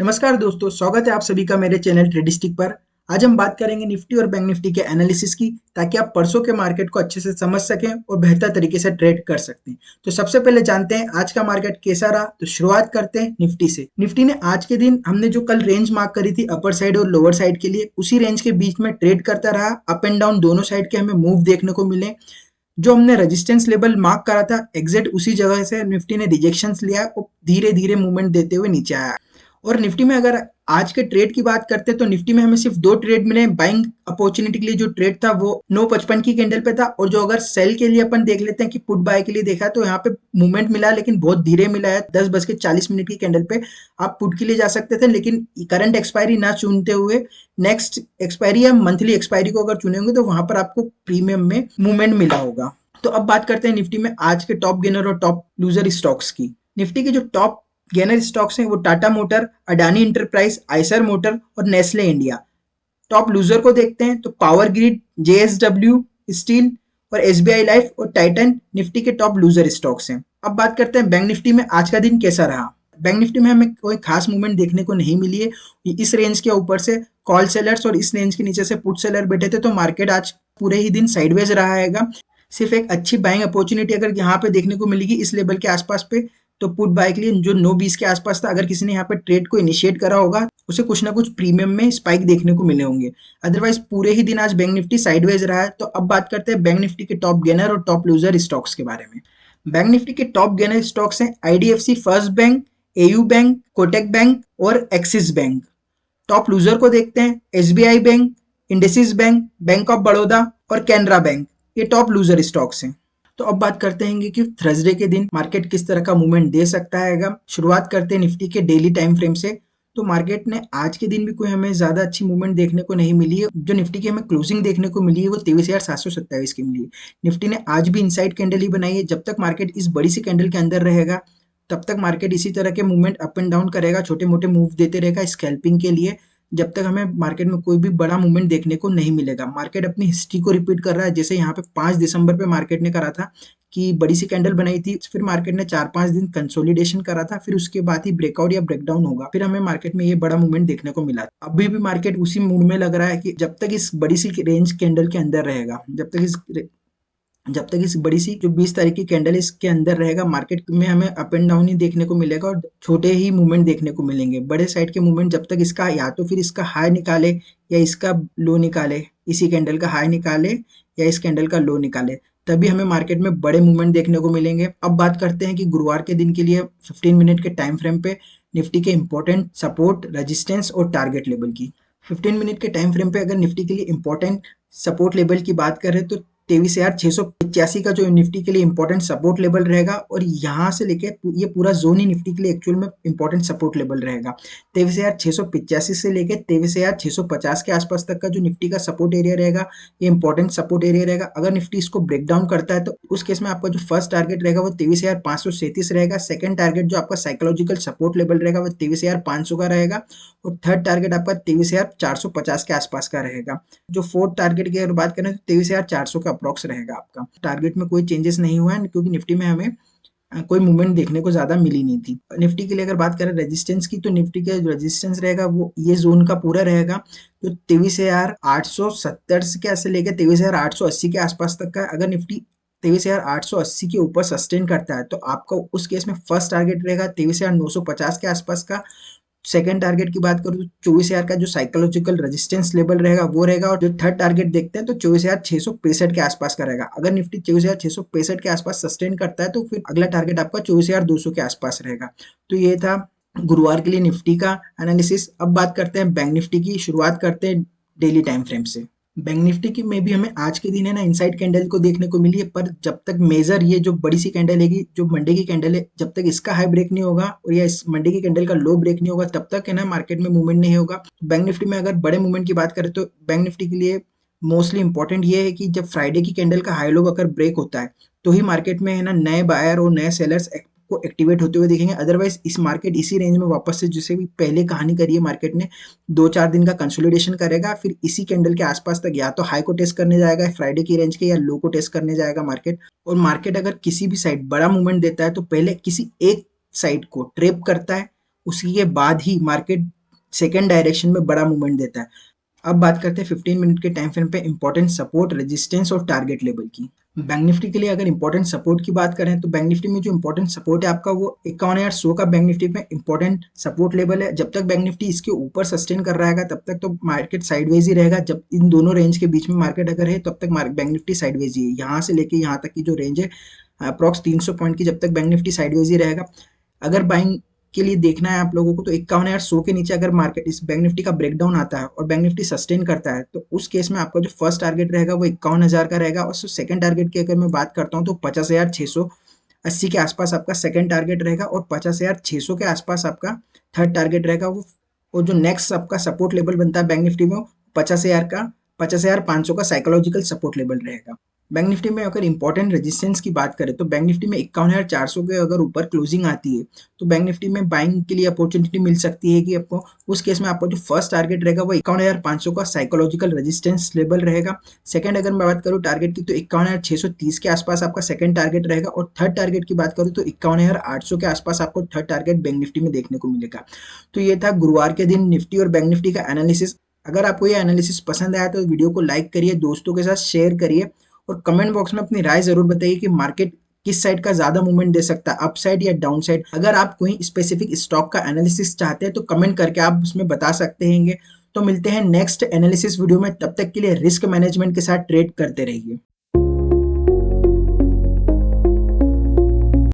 नमस्कार दोस्तों, स्वागत है आप सभी का मेरे चैनल ट्रेडिस्टिक पर। आज हम बात करेंगे निफ्टी और बैंक निफ्टी के एनालिसिस की, ताकि आप परसों के मार्केट को अच्छे से समझ सकें और बेहतर तरीके से ट्रेड कर सकते हैं। तो सबसे पहले जानते हैं आज का मार्केट कैसा रहा। तो शुरुआत करते हैं निफ्टी से। निफ्टी ने आज के दिन हमने जो कल रेंज मार्क करी थी अपर साइड और लोअर साइड के लिए, उसी रेंज के बीच में ट्रेड करता रहा। अप एंड डाउन दोनों साइड के हमें मूव देखने को मिले। जो हमने रेजिस्टेंस लेवल मार्क करा था एग्जैक्ट उसी जगह से निफ्टी ने रिजेक्शंस लिया और धीरे धीरे मूवमेंट देते हुए नीचे आया। और निफ्टी में अगर आज के ट्रेड की बात करते हैं तो निफ्टी में हमें सिर्फ दो ट्रेड मिले। बाइंग अपॉर्चुनिटी के लिए जो ट्रेड था वो 9:55 की कैंडल पे था, और जो अगर सेल के लिए अपन देख लेते हैं कि पुट बाय के लिए देखा तो यहाँ पे मूवमेंट मिला है, लेकिन बहुत धीरे मिला है। 10:40 की कैंडल पे आप पुट के लिए जा सकते थे, लेकिन करंट एक्सपायरी ना चुनते हुए नेक्स्ट एक्सपायरी या मंथली एक्सपायरी को अगर चुनेंगे तो वहां पर आपको प्रीमियम में मूवमेंट मिला होगा। तो अब बात करते हैं निफ्टी में आज के टॉप गेनर और टॉप लूजर स्टॉक्स की। निफ्टी के जो टॉप गेनर स्टॉक्स हैं वो Tata motor, Adani enterprise, Eicher motor और नेस्ले इंडिया। टॉप लूजर को देखते हैं तो पावर ग्रिड, जेएसडब्ल्यू स्टील और एसबीआई लाइफ और टाइटन निफ्टी के टॉप लूजर स्टॉक्स हैं। अब बात करते हैं बैंक निफ्टी में आज का दिन कैसा रहा। बैंक निफ्टी में हमें कोई खास मूवमेंट देखने को नहीं मिली है। इस रेंज के ऊपर से कॉल सेलर्स और इस रेंज के नीचे से पुट सेलर बैठे थे, तो मार्केट आज पूरे ही दिन साइडवेज रहा है। सिर्फ एक अच्छी बाइंग अपॉर्चुनिटी अगर यहाँ पे देखने को मिलेगी इस लेवल के आसपास पे, तो पुट बाय के लिए जो 9:20 के आसपास था, अगर किसी ने यहाँ पे ट्रेड को इनिशिएट करा होगा उसे कुछ ना कुछ प्रीमियम में स्पाइक देखने को मिले होंगे। अदरवाइज पूरे ही दिन आज बैंक निफ्टी साइडवेज रहा है। तो अब बात करते हैं बैंक निफ्टी के टॉप गेनर और टॉप लूजर स्टॉक्स के बारे में। बैंक निफ्टी के टॉप गेनर स्टॉक्स हैं IDFC first bank, AU bank, Kotak bank और एक्सिस बैंक। टॉप लूजर को देखते हैं SBI bank, IndusInd bank, bank of Baroda और कैनरा बैंक। ये टॉप लूजर स्टॉक्स हैं। तो अब बात करते हैं कि थर्सडे के दिन मार्केट किस तरह का मूवमेंट दे सकता है। शुरुआत करते हैं निफ्टी के डेली टाइम फ्रेम से। तो मार्केट ने आज के दिन भी कोई हमें ज्यादा अच्छी मूवमेंट देखने को नहीं मिली है। जो निफ्टी की हमें क्लोजिंग देखने को मिली है वो 23,727 की मिली है। निफ्टी ने आज भी इनसाइड कैंडल ही बनाई है। जब तक मार्केट इस बड़ी सी कैंडल के अंदर रहेगा तब तक मार्केट इसी तरह के मूवमेंट अप एंड डाउन करेगा, छोटे मोटे मूव देते रहेगा स्कैल्पिंग के लिए, जब तक हमें मार्केट में कोई भी बड़ा मूवमेंट देखने को नहीं मिलेगा। मार्केट अपनी हिस्ट्री को रिपीट कर रहा है, जैसे यहाँ पे 5 दिसंबर पे मार्केट ने करा था कि बड़ी सी कैंडल बनाई थी, फिर मार्केट ने 4-5 दिन कंसोलिडेशन करा था, फिर उसके बाद ही ब्रेकआउट या ब्रेकडाउन होगा, फिर हमें मार्केट में ये बड़ा मूवमेंट देखने को मिला। अभी भी मार्केट उसी मूड में लग रहा है कि जब तक इस बड़ी सी रेंज कैंडल के अंदर रहेगा, जब तक इस बड़ी सी जो 20 तारीख की कैंडल इसके अंदर रहेगा, मार्केट में हमें अप एंड डाउन ही देखने को मिलेगा और छोटे ही मूवमेंट देखने को मिलेंगे। बड़े साइड के मूवमेंट जब तक इसका या तो फिर इसका हाई निकाले या इसका लो निकाले, इसी कैंडल का हाई निकाले या इस कैंडल का लो निकाले, तभी हमें मार्केट में बड़े मूवमेंट देखने को मिलेंगे। अब बात करते हैं कि गुरुवार के दिन के लिए 15 मिनट के टाइम फ्रेम पे निफ्टी के इंपॉर्टेंट सपोर्ट, रेजिस्टेंस और टारगेट लेवल की। 15 मिनट के टाइम फ्रेम पे अगर निफ्टी के लिए इंपॉर्टेंट सपोर्ट लेवल की बात करें तो 23,685 का जो निफ्टी के लिए इंपॉर्टेंट सपोर्ट लेवल रहेगा, और यहाँ से लेके ये पूरा जोन ही निफ्टी के लिए एक्चुअल में इंपॉर्टेंट सपोर्ट लेवल रहेगा। 23,685 से लेके 23,650 के आसपास तक का जो निफ्टी का सपोर्ट एरिया रहेगा, ये इंपॉर्टेंट सपोर्ट एरिया रहेगा। अगर निफ्टी इसको ब्रेक डाउन करता है तो उस केस में आपका जो फर्स्ट टारगेट रहेगा वो 23,537 रहेगा। सेकंड टारगेट जो आपका साइकोलॉजिकल सपोर्ट लेवल रहेगा वो 23,500 का रहेगा, और थर्ड टारगेट आपका 23,450 के आसपास का रहेगा। जो फोर्थ टारगेट की अगर बात करें तो 23,400 का अप्रॉक्स रहेगा आपका। टारगेट में कोई चेंजेस नहीं हुआ है, क्योंकि निफ्टी में हमें कोई मूवमेंट देखने को ज्यादा मिली नहीं थी। निफ्टी के लिए अगर बात करें रेजिस्टेंस की, तो निफ्टी का जो रेजिस्टेंस रहेगा वो ये जोन का पूरा रहेगा, जो 23,870 से लेकर 23,880 के आसपास तक का। अगर निफ्टी 23,880 के ऊपर सस्टेन करता है तो आपका उस केस में फर्स्ट टारगेट रहेगा 23,950 के आसपास का। सेकंड टारगेट की बात करूँ तो 24,000 का जो साइकोलॉजिकल रेजिस्टेंस लेवल रहेगा वो रहेगा, और जो थर्ड टारगेट देखते हैं तो 24,665 के आसपास का रहेगा। अगर निफ्टी 24,665 के आसपास सस्टेन करता है तो फिर अगला टारगेट आपका 24,200 के आसपास रहेगा। तो ये था गुरुवार के लिए निफ्टी का एनालिसिस। अब बात करते हैं बैंक निफ्टी की। शुरुआत करते हैं डेली टाइम फ्रेम से। बैंक निफ्टी की में भी हमें आज के दिन है ना इनसाइड कैंडल को देखने को मिली है, पर जब तक मेजर ये जो बड़ी सी कैंडल है जो मंडे की कैंडल है, जब तक इसका हाई ब्रेक नहीं होगा और या इस मंडे की कैंडल का लो ब्रेक नहीं होगा तब तक है ना मार्केट में मूवमेंट नहीं होगा। बैंक निफ्टी में अगर बड़े मूवमेंट की बात करें तो बैंक निफ्टी के लिए मोस्टली इंपॉर्टेंट ये है कि जब फ्राइडे की कैंडल का हाई लो अगर ब्रेक होता है तो ही मार्केट में है ना नए बायर और नए सेलर्स को एक्टिवेट होते हुए देखेंगे। अदरवाइज इस मार्केट इसी रेंज में वापस से, जैसे भी पहले कहानी करी है मार्केट ने, 2-4 दिन का कंसोलिडेशन करेगा, फिर इसी कैंडल के आसपास तक या तो हाई को टेस्ट करने जाएगा फ्राइडे की रेंज के, या लो को टेस्ट करने जाएगा मार्केट। और मार्केट अगर किसी भी साइड बड़ा मूवमेंट देता है तो पहले किसी एक साइड को ट्रेप करता है, उसी के बाद ही मार्केट सेकेंड डायरेक्शन में बड़ा मूवमेंट देता है। अब बात करते हैं 15 मिनट के टाइम फ्रेम पे इंपॉर्टेंट सपोर्ट, रेजिस्टेंस और टारगेट लेवल की। बैंक निफ्टी के लिए अगर इंपॉर्टेंट सपोर्ट की बात करें तो बैंक निफ्टी में जो इंपॉर्टेंट सपोर्ट है आपका वो 51,100 का बैंक निफ्टी में इंपॉर्टेंट सपोर्ट लेवल है। जब तक बैंक निफ्टी इसके ऊपर सस्टेन कर रहेगा तब तक तो मार्केट साइडवेज ही रहेगा। जब इन दोनों रेंज के बीच में मार्केट अगर है तब तक बैंक निफ्टी साइडवेज ही है। यहाँ से लेके यहाँ तक की जो रेंज है अप्रॉक्स 300 पॉइंट की, जब तक बैंक निफ्टी साइडवेज ही रहेगा। अगर बाइंग के लिए देखना है आप लोगों को तो 51,100 के नीचे अगर मार्केट इस बैंक निफ्टी का ब्रेकडाउन आता है और बैंक निफ्टी सस्टेन करता है तो उस केस में आपका जो फर्स्ट टारगेट रहेगा वो 51,000 का रहेगा। और सेकंड टारगेट की अगर मैं बात करता हूँ तो 50,680 के आसपास आपका सेकंड टारगेट रहेगा और 50,600 के आसपास आपका थर्ड टारगेट रहेगा। वो और जो नेक्स्ट आपका सपोर्ट लेवल बनता है बैंक निफ्टी में 50,500 का साइकोलॉजिकल सपोर्ट लेवल रहेगा। बैंक निफ्टी में अगर इंपॉर्टेंट रेजिस्टेंस की बात करें तो बैंक निफ्टी में 51,400 के अगर ऊपर क्लोजिंग आती है तो बैंक निफ्टी में बाइंग के लिए अपॉर्चुनिटी मिल सकती है कि आपको उस केस में आपका जो फर्स्ट टारगेट रहेगा वो 51,500 का साइकोलॉजिकल रेजिस्टेंस लेवल रहेगा। सेकंड अगर मैं बात करूँ टारगेट की तो 51,630 के आसपास आपका सेकंड टारगेट रहेगा और थर्ड टारगेट की बात करूँ तो 51,800 के आसपास आपको थर्ड टारगेट बैंक निफ्टी में देखने को मिलेगा। तो ये था गुरुवार के दिन निफ्टी और बैंक निफ्टी का एनालिसिस। अगर आपको ये एनालिसिस पसंद आया तो वीडियो को लाइक करिए, दोस्तों के साथ शेयर करिए और कमेंट बॉक्स में अपनी राय जरूर बताइए कि मार्केट किस साइड का ज्यादा मूवमेंट दे सकता है, अप साइड या डाउन साइड। अगर आप कोई स्पेसिफिक स्टॉक का एनालिसिस चाहते हैं तो कमेंट करके आप उसमें बता सकते हैं। तो मिलते हैं नेक्स्ट एनालिसिस वीडियो में, तब तक के लिए रिस्क मैनेजमेंट के साथ ट्रेड करते रहिए।